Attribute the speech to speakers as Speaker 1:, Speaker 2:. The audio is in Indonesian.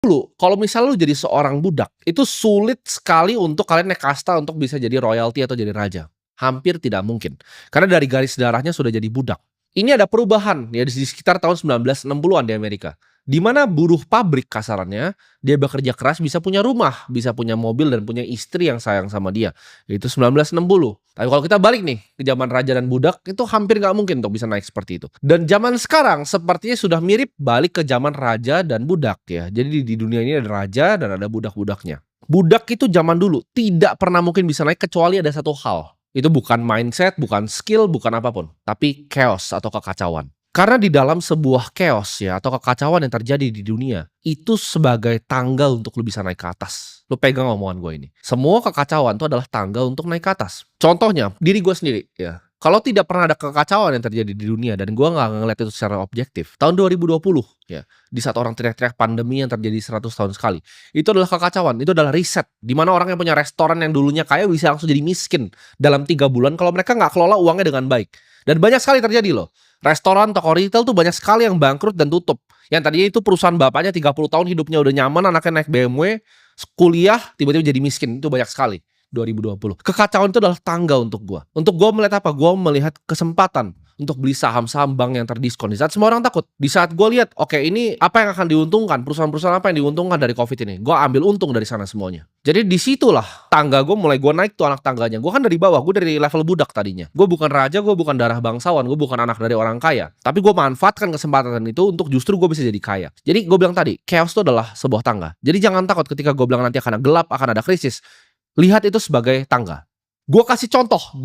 Speaker 1: Dulu, kalau misalnya lu jadi seorang budak, itu sulit sekali untuk kalian naik kasta untuk bisa jadi royalty atau jadi raja. Hampir tidak mungkin. Karena dari garis darahnya sudah jadi budak. Ini ada perubahan ya di sekitar tahun 1960-an di Amerika. Di mana buruh pabrik kasarannya, dia bekerja keras bisa punya rumah, bisa punya mobil dan punya istri yang sayang sama dia. Itu 1960. Tapi kalau kita balik nih ke zaman raja dan budak, itu hampir nggak mungkin untuk bisa naik seperti itu. Dan zaman sekarang sepertinya sudah mirip balik ke zaman raja dan budak ya. Jadi di dunia ini ada raja dan ada budak-budaknya. Budak itu zaman dulu tidak pernah mungkin bisa naik kecuali ada satu hal. Itu bukan mindset, bukan skill, bukan apapun, tapi chaos atau kekacauan. Karena di dalam sebuah chaos ya atau kekacauan yang terjadi di dunia, itu sebagai tangga untuk lu bisa naik ke atas. Lu pegang omongan gue ini. Semua kekacauan itu adalah tangga untuk naik ke atas. Contohnya, diri gue sendiri ya. Kalau tidak pernah ada kekacauan yang terjadi di dunia dan gue nggak ngeliat itu secara objektif, tahun 2020 ya, di saat orang teriak-teriak pandemi yang terjadi 100 tahun sekali, itu adalah kekacauan, itu adalah riset, di mana orang yang punya restoran yang dulunya kaya bisa langsung jadi miskin dalam 3 bulan kalau mereka nggak kelola uangnya dengan baik. Dan banyak sekali terjadi loh. Restoran, toko retail tuh banyak sekali yang bangkrut dan tutup. Yang tadinya itu perusahaan bapaknya 30 tahun hidupnya udah nyaman, anaknya naik BMW, kuliah, tiba-tiba jadi miskin. Itu banyak sekali. 2020. Kekacauan itu adalah tangga untuk gua. Untuk gua melihat apa? Gua melihat kesempatan untuk beli saham-saham bank yang terdiskon. Di saat semua orang takut. Di saat gua lihat, oke ini apa yang akan diuntungkan? Perusahaan-perusahaan apa yang diuntungkan dari COVID ini? Gua ambil untung dari sana semuanya. Jadi disitulah tangga gua mulai gua naik tuh anak tangganya. Gua kan dari bawah, gua dari level budak tadinya. Gua bukan raja, gua bukan darah bangsawan, gua bukan anak dari orang kaya. Tapi gua manfaatkan kesempatan itu untuk justru gua bisa jadi kaya. Jadi gua bilang tadi, chaos itu adalah sebuah tangga. Jadi jangan takut ketika gua bilang nanti akan ada gelap, akan ada krisis. Lihat itu sebagai tangga. Gue kasih contoh